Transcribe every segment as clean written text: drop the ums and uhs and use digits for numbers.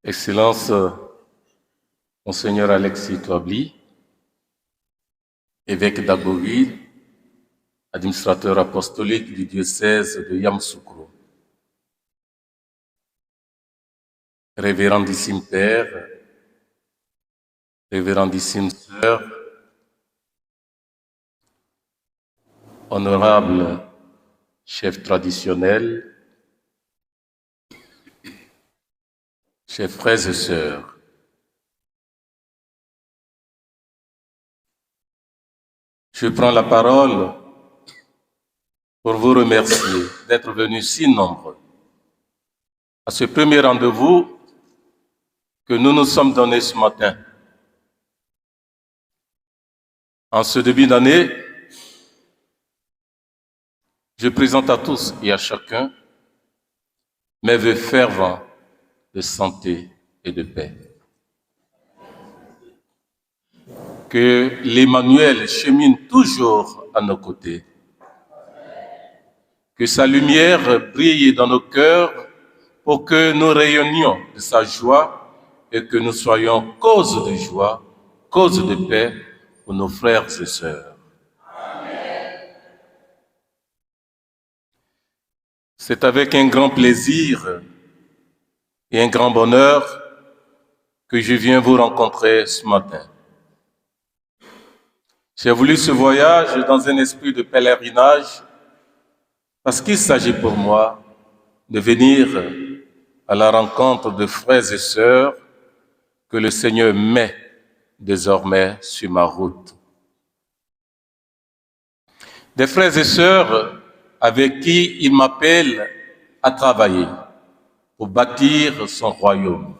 Excellence, Monseigneur Alexis Touabli, évêque d'Agogi, administrateur apostolique du diocèse de Yamoussoukro. Révérendissime Père, révérendissime Sœur, honorable chef traditionnel, chers frères et sœurs, je prends la parole pour vous remercier d'être venus si nombreux à ce premier rendez-vous que nous nous sommes donné ce matin. En ce début d'année, je présente à tous et à chacun mes vœux fervents de santé et de paix. Que l'Emmanuel chemine toujours à nos côtés. Que sa lumière brille dans nos cœurs pour que nous rayonnions de sa joie et que nous soyons cause de joie, cause de paix pour nos frères et sœurs. C'est avec un grand plaisir et un grand bonheur que je viens vous rencontrer ce matin. J'ai voulu ce voyage dans un esprit de pèlerinage parce qu'il s'agit pour moi de venir à la rencontre de frères et sœurs que le Seigneur met désormais sur ma route. Des frères et sœurs avec qui il m'appelle à travailler pour bâtir son royaume.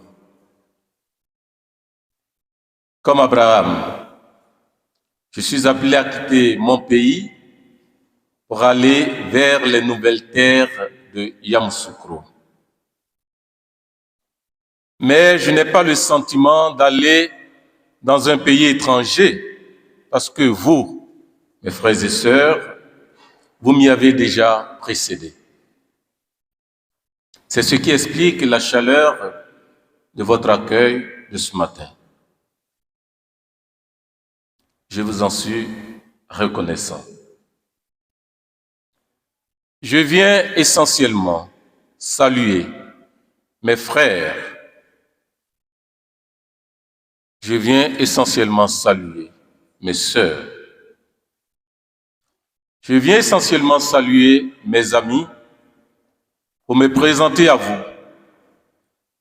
Comme Abraham, je suis appelé à quitter mon pays pour aller vers les nouvelles terres de Yamoussoukro. Mais je n'ai pas le sentiment d'aller dans un pays étranger parce que vous, mes frères et sœurs, vous m'y avez déjà précédé. C'est ce qui explique la chaleur de votre accueil de ce matin. Je vous en suis reconnaissant. Je viens essentiellement saluer mes frères. Je viens essentiellement saluer mes sœurs. Je viens essentiellement saluer mes amis pour me présenter à vous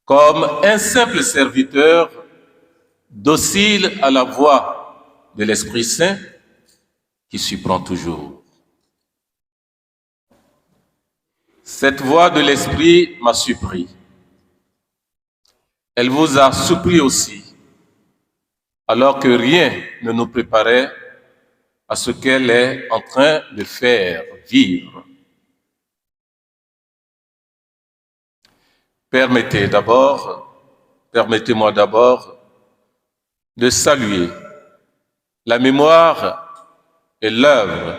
comme un simple serviteur docile à la voix de l'Esprit Saint qui surprend toujours. Cette voix de l'Esprit m'a surpris. Elle vous a surpris aussi, alors que rien ne nous préparait à ce qu'elle est en train de faire vivre. Permettez-moi d'abord de saluer la mémoire et l'œuvre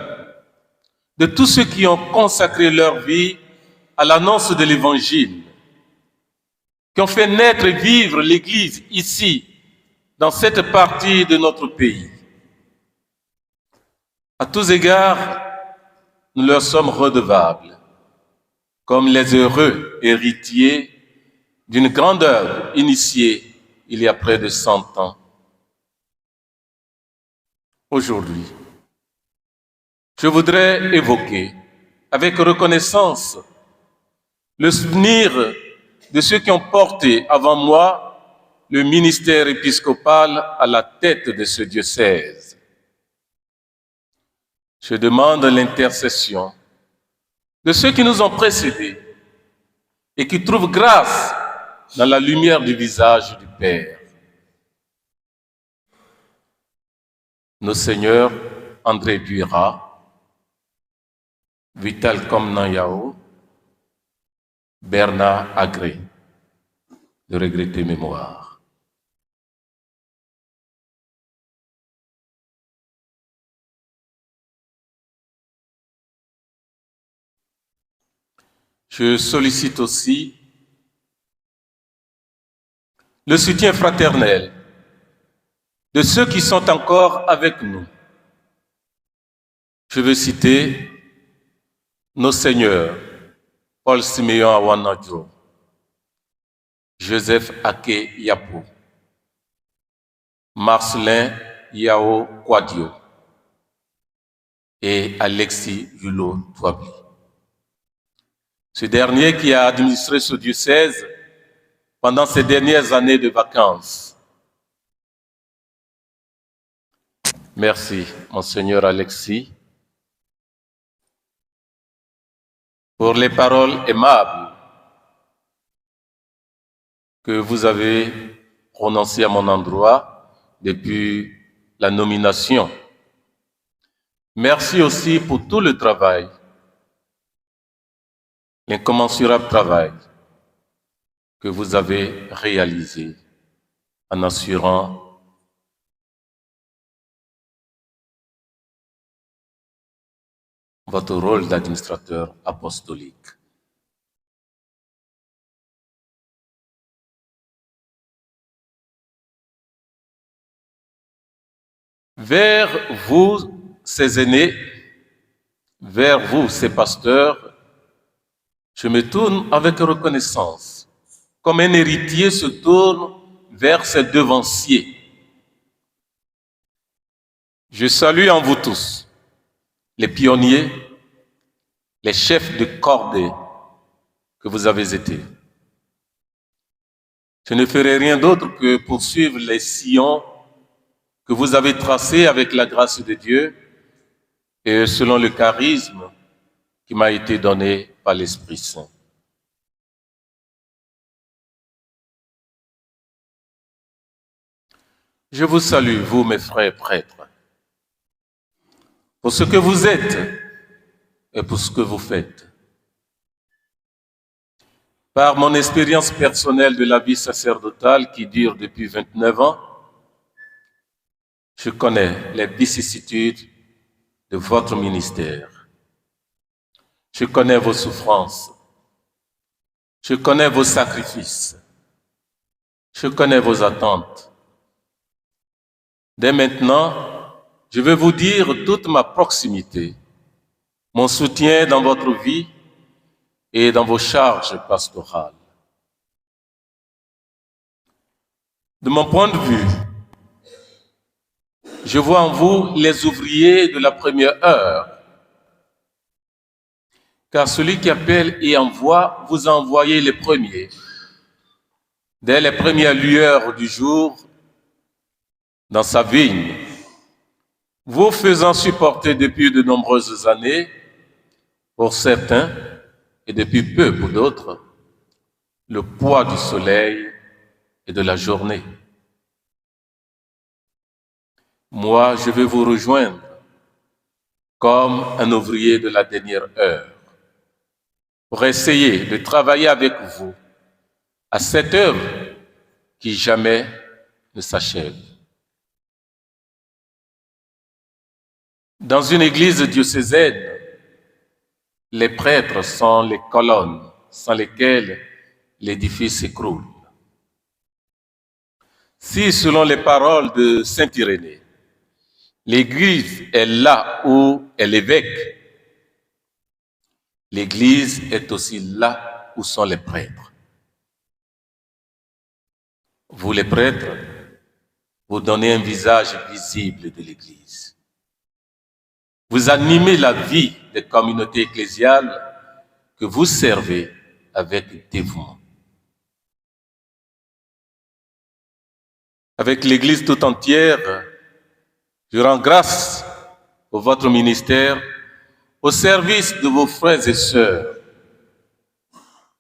de tous ceux qui ont consacré leur vie à l'annonce de l'Évangile, qui ont fait naître et vivre l'Église ici, dans cette partie de notre pays. À tous égards, nous leur sommes redevables, comme les heureux héritiers d'une grande œuvre initiée il y a près de 100 ans. Aujourd'hui, je voudrais évoquer avec reconnaissance le souvenir de ceux qui ont porté avant moi le ministère épiscopal à la tête de ce diocèse. Je demande l'intercession de ceux qui nous ont précédés et qui trouvent grâce dans la lumière du visage du Père. Nos seigneurs André Duira, Vital Komnanyao, Bernard Agré, de regretter mémoire. Je sollicite aussi le soutien fraternel de ceux qui sont encore avec nous. Je veux citer nos seigneurs, Paul Siméon Awanadjo, Joseph Ake Yapo, Marcelin Yao Kwadio et Alexis Hulot Touabli. Ce dernier qui a administré ce diocèse pendant ces dernières années de vacances. Merci, Monseigneur Alexis, pour les paroles aimables que vous avez prononcées à mon endroit depuis la nomination. Merci aussi pour tout le travail, l'incommensurable travail que vous avez réalisé en assurant votre rôle d'administrateur apostolique. Vers vous, ces aînés, vers vous, ces pasteurs, je me tourne avec reconnaissance, comme un héritier se tourne vers ses devanciers. Je salue en vous tous les pionniers, les chefs de cordée que vous avez été. Je ne ferai rien d'autre que poursuivre les sillons que vous avez tracés avec la grâce de Dieu et selon le charisme qui m'a été donné par l'Esprit Saint. Je vous salue, vous, mes frères prêtres, pour ce que vous êtes et pour ce que vous faites. Par mon expérience personnelle de la vie sacerdotale qui dure depuis 29 ans, je connais les vicissitudes de votre ministère. Je connais vos souffrances. Je connais vos sacrifices. Je connais vos attentes. Dès maintenant, je veux vous dire toute ma proximité, mon soutien dans votre vie et dans vos charges pastorales. De mon point de vue, je vois en vous les ouvriers de la première heure, car celui qui appelle et envoie, vous envoyez les premiers, dès les premières lueurs du jour, dans sa vigne, vous faisant supporter depuis de nombreuses années, pour certains, et depuis peu pour d'autres, le poids du soleil et de la journée. Moi, je vais vous rejoindre comme un ouvrier de la dernière heure pour essayer de travailler avec vous à cette œuvre qui jamais ne s'achève. Dans une église diocésaine, les prêtres sont les colonnes sans lesquelles l'édifice s'écroule. Si, selon les paroles de saint Irénée, l'église est là où est l'évêque, l'église est aussi là où sont les prêtres. Vous, les prêtres, vous donnez un visage visible de l'église. Vous animez la vie des communautés ecclésiales que vous servez avec dévouement. Avec l'Église tout entière, je rends grâce pour votre ministère, au service de vos frères et sœurs,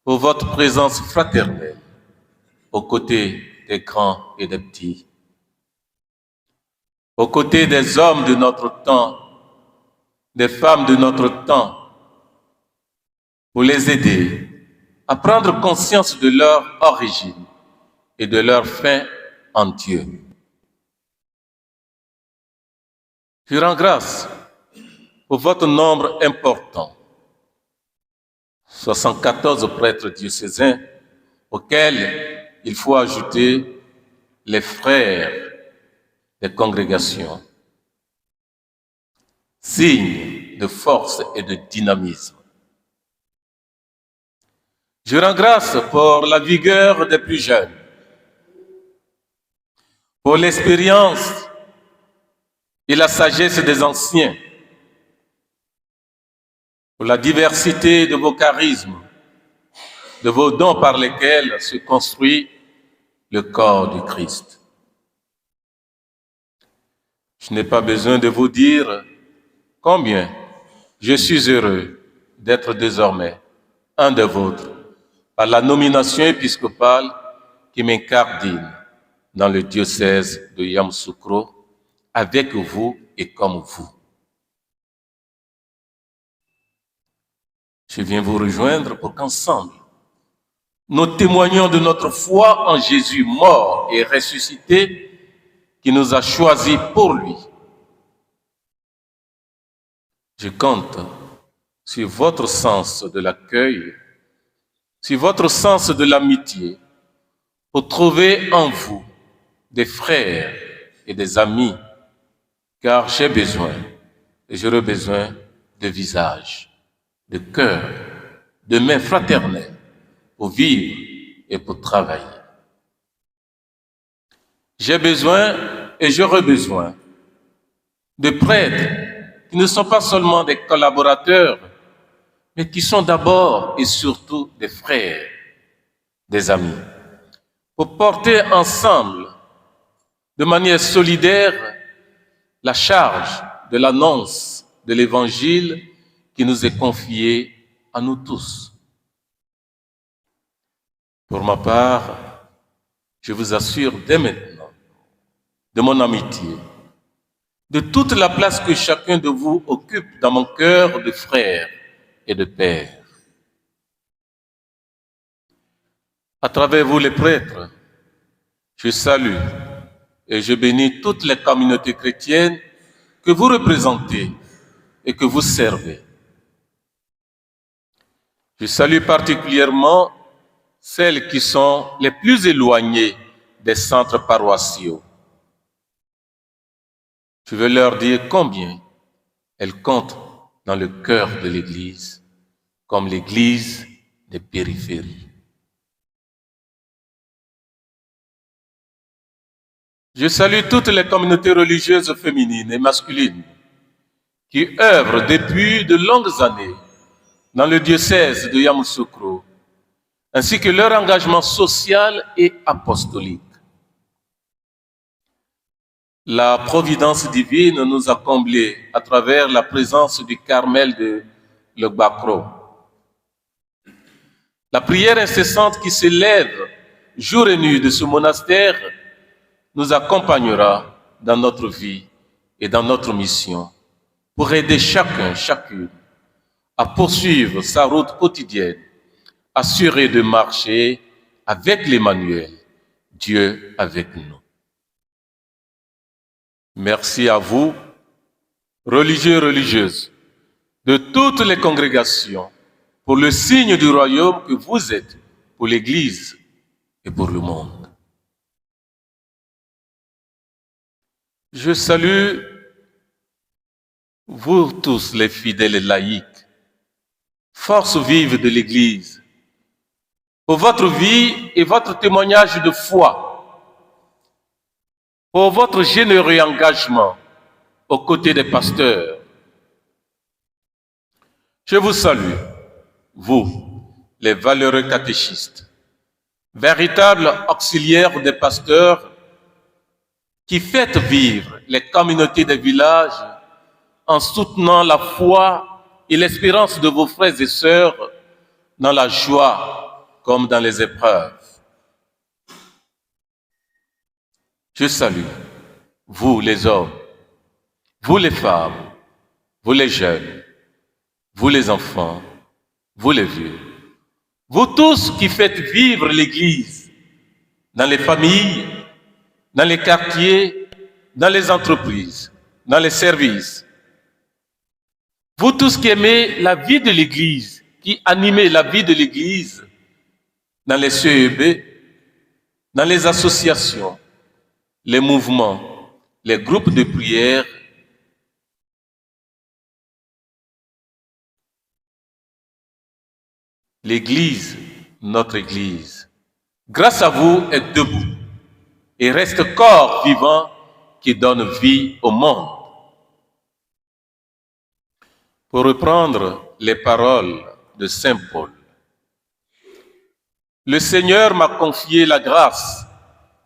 pour votre présence fraternelle aux côtés des grands et des petits, aux côtés des hommes de notre temps, des femmes de notre temps, pour les aider à prendre conscience de leur origine et de leur fin en Dieu. Je rends grâce pour votre nombre important, 74 prêtres diocésains, auxquels il faut ajouter les frères des congrégations, signe de force et de dynamisme. Je rends grâce pour la vigueur des plus jeunes, pour l'expérience et la sagesse des anciens, pour la diversité de vos charismes, de vos dons par lesquels se construit le corps du Christ. Je n'ai pas besoin de vous dire combien je suis heureux d'être désormais un des vôtres par la nomination épiscopale qui m'incardine dans le diocèse de Yamoussoukro, avec vous et comme vous. Je viens vous rejoindre pour qu'ensemble, nous témoignons de notre foi en Jésus mort et ressuscité qui nous a choisis pour lui. Je compte sur votre sens de l'accueil, sur votre sens de l'amitié, pour trouver en vous des frères et des amis, car j'ai besoin, et j'aurai besoin de visages, de cœur, de mains fraternelles pour vivre et pour travailler. J'ai besoin et j'aurai besoin de prêtres qui ne sont pas seulement des collaborateurs, mais qui sont d'abord et surtout des frères, des amis, pour porter ensemble, de manière solidaire, la charge de l'annonce de l'Évangile qui nous est confiée à nous tous. Pour ma part, je vous assure dès maintenant de mon amitié, de toute la place que chacun de vous occupe dans mon cœur de frère et de père. À travers vous les prêtres, je salue et je bénis toutes les communautés chrétiennes que vous représentez et que vous servez. Je salue particulièrement celles qui sont les plus éloignées des centres paroissiaux. Je veux leur dire combien elles comptent dans le cœur de l'Église, comme l'Église des périphéries. Je salue toutes les communautés religieuses féminines et masculines qui œuvrent depuis de longues années dans le diocèse de Yamoussoukro, ainsi que leur engagement social et apostolique. La providence divine nous a comblés à travers la présence du Carmel de Le Bacro. La prière incessante qui s'élève jour et nuit de ce monastère nous accompagnera dans notre vie et dans notre mission pour aider chacun, chacune à poursuivre sa route quotidienne, assurée de marcher avec l'Emmanuel, Dieu avec nous. Merci à vous, religieux et religieuses, de toutes les congrégations, pour le signe du royaume que vous êtes pour l'Église et pour le monde. Je salue vous tous les fidèles et laïcs, force vive de l'Église, pour votre vie et votre témoignage de foi, pour votre généreux engagement aux côtés des pasteurs. Je vous salue, vous, les valeureux catéchistes, véritables auxiliaires des pasteurs qui faites vivre les communautés des villages en soutenant la foi et l'espérance de vos frères et sœurs dans la joie comme dans les épreuves. Je salue, vous les hommes, vous les femmes, vous les jeunes, vous les enfants, vous les vieux, vous tous qui faites vivre l'Église dans les familles, dans les quartiers, dans les entreprises, dans les services. Vous tous qui aimez la vie de l'Église, qui animez la vie de l'Église dans les CEB, dans les associations, les mouvements, les groupes de prière, l'Église, notre Église, grâce à vous, est debout et reste corps vivant qui donne vie au monde. Pour reprendre les paroles de Saint Paul, le Seigneur m'a confié la grâce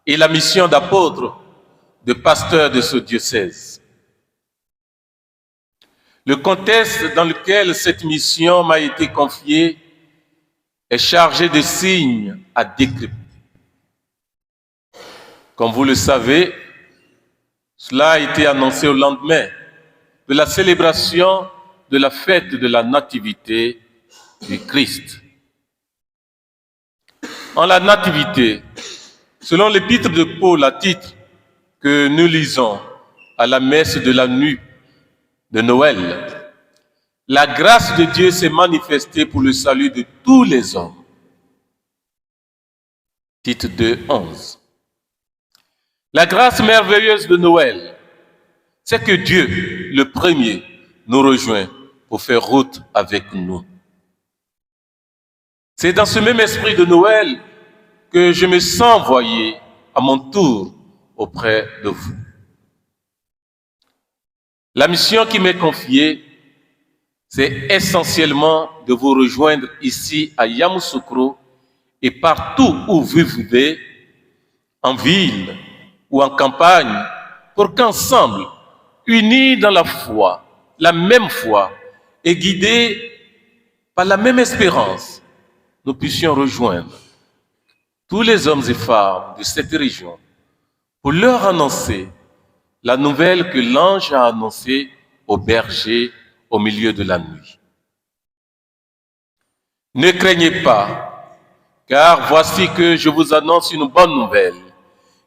et la mission d'apôtre, de pasteur de ce diocèse. Le contexte dans lequel cette mission m'a été confiée est chargé de signes à décrypter. Comme vous le savez, cela a été annoncé au lendemain de la célébration de la fête de la Nativité du Christ. En la Nativité, selon l'épître de Paul à titre que nous lisons à la messe de la nuit de Noël, la grâce de Dieu s'est manifestée pour le salut de tous les hommes. Titre 2:11. La grâce merveilleuse de Noël, c'est que Dieu, le premier, nous rejoint pour faire route avec nous. C'est dans ce même esprit de Noël que je me sens envoyé à mon tour auprès de vous. La mission qui m'est confiée, c'est essentiellement de vous rejoindre ici à Yamoussoukro et partout où vous vivez, en ville ou en campagne, pour qu'ensemble, unis dans la foi, la même foi, et guidés par la même espérance, nous puissions rejoindre tous les hommes et femmes de cette région pour leur annoncer la nouvelle que l'ange a annoncée aux bergers au milieu de la nuit. Ne craignez pas, car voici que je vous annonce une bonne nouvelle,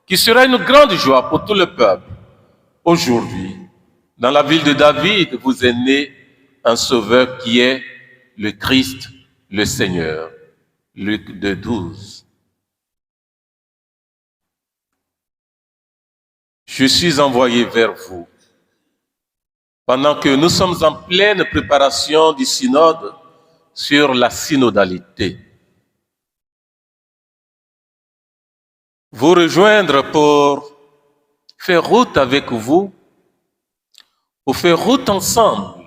qui sera une grande joie pour tout le peuple. Aujourd'hui, dans la ville de David, vous est né un sauveur qui est le Christ, le Seigneur. Luc 2:12. Je suis envoyé vers vous pendant que nous sommes en pleine préparation du synode sur la synodalité. Vous rejoindre pour faire route avec vous, pour faire route ensemble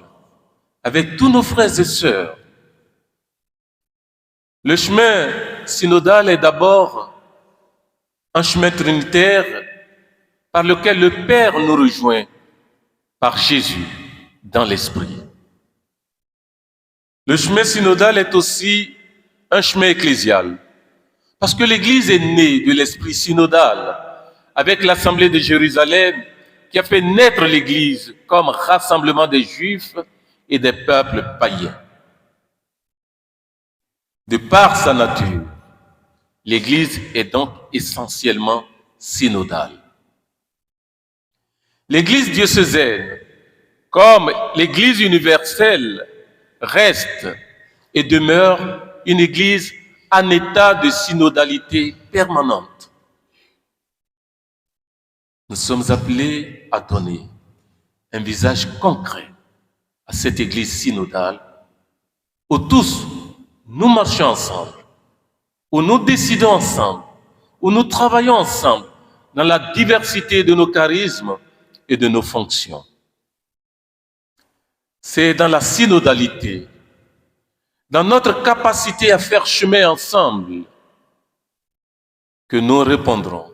avec tous nos frères et sœurs. Le chemin synodal est d'abord un chemin trinitaire par lequel le Père nous rejoint par Jésus dans l'Esprit. Le chemin synodal est aussi un chemin ecclésial, parce que l'Église est née de l'Esprit synodal, avec l'Assemblée de Jérusalem, qui a fait naître l'Église comme rassemblement des Juifs et des peuples païens. De par sa nature, l'Église est donc essentiellement synodale. L'Église diocésaine, comme l'Église universelle, reste et demeure une Église en état de synodalité permanente. Nous sommes appelés à donner un visage concret à cette Église synodale où tous nous marchons ensemble, où nous décidons ensemble, où nous travaillons ensemble dans la diversité de nos charismes et de nos fonctions. C'est dans la synodalité, dans notre capacité à faire chemin ensemble, que nous répondrons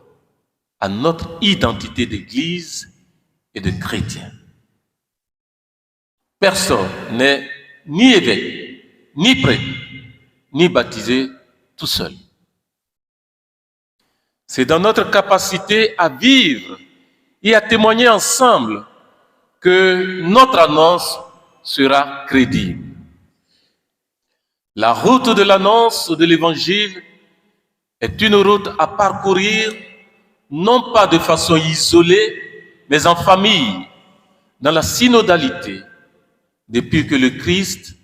à notre identité d'Église et de chrétien. Personne n'est ni évêque, ni prêtre, ni baptisé tout seul. C'est dans notre capacité à vivre et à témoigner ensemble que notre annonce sera crédible. La route de l'annonce de l'Évangile est une route à parcourir non pas de façon isolée, mais en famille, dans la synodalité, depuis que le Christ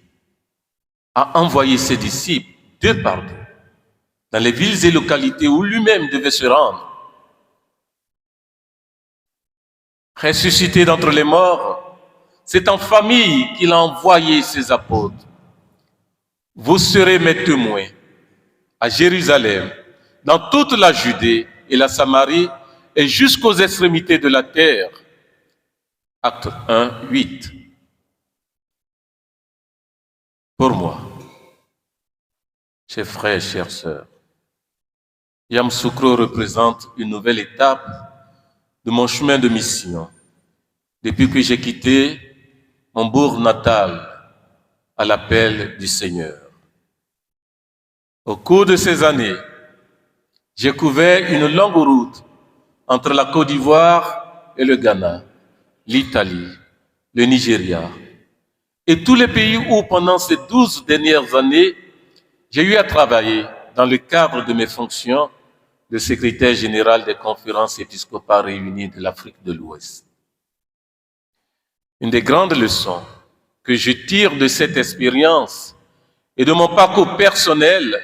a envoyé ses disciples deux par deux dans les villes et localités où lui-même devait se rendre. ressuscité d'entre les morts, c'est en famille qu'il a envoyé ses apôtres. Vous serez mes témoins à Jérusalem, dans toute la Judée et la Samarie et jusqu'aux extrémités de la terre. Acte 1, 8. Pour moi, chers frères et chères sœurs, Yamoussoukro représente une nouvelle étape de mon chemin de mission depuis que j'ai quitté mon bourg natal à l'appel du Seigneur. Au cours de ces années, j'ai couvert une longue route entre la Côte d'Ivoire et le Ghana, l'Italie, le Nigeria et tous les pays où pendant ces 12 dernières années, j'ai eu à travailler dans le cadre de mes fonctions de secrétaire général des conférences épiscopales réunies de l'Afrique de l'Ouest. Une des grandes leçons que je tire de cette expérience et de mon parcours personnel,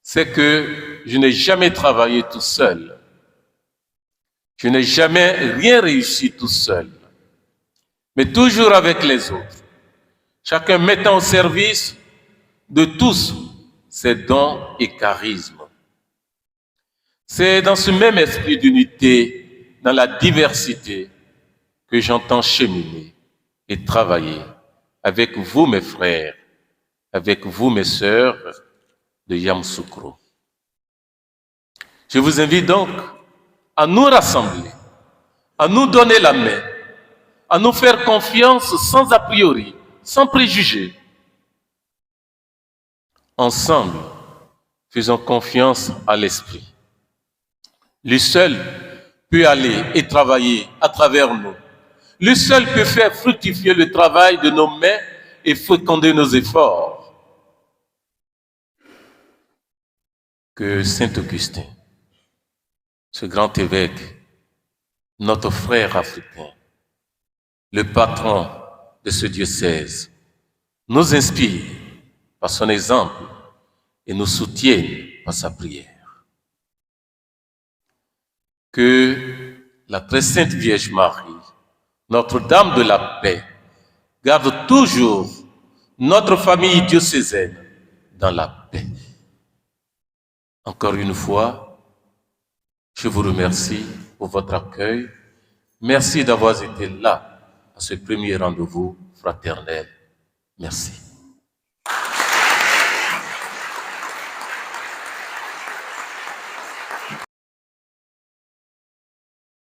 c'est que je n'ai jamais travaillé tout seul. Je n'ai jamais rien réussi tout seul, mais toujours avec les autres, chacun mettant au service de tous ses dons et charismes. C'est dans ce même esprit d'unité, dans la diversité, que j'entends cheminer et travailler avec vous, mes frères, avec vous, mes sœurs de Yamoussoukro. Je vous invite donc à nous rassembler, à nous donner la main, à nous faire confiance sans a priori, sans préjugés. Ensemble, faisons confiance à l'Esprit. Lui seul peut aller et travailler à travers nous. Lui seul peut faire fructifier le travail de nos mains et féconder nos efforts. Que Saint Augustin, ce grand évêque, notre frère africain, le patron de ce diocèse, nous inspire par son exemple et nous soutienne par sa prière. Que la très sainte Vierge Marie, Notre-Dame de la paix, garde toujours notre famille diocésaine dans la paix. Encore une fois, je vous remercie pour votre accueil. Merci d'avoir été là à ce premier rendez-vous fraternel. Merci.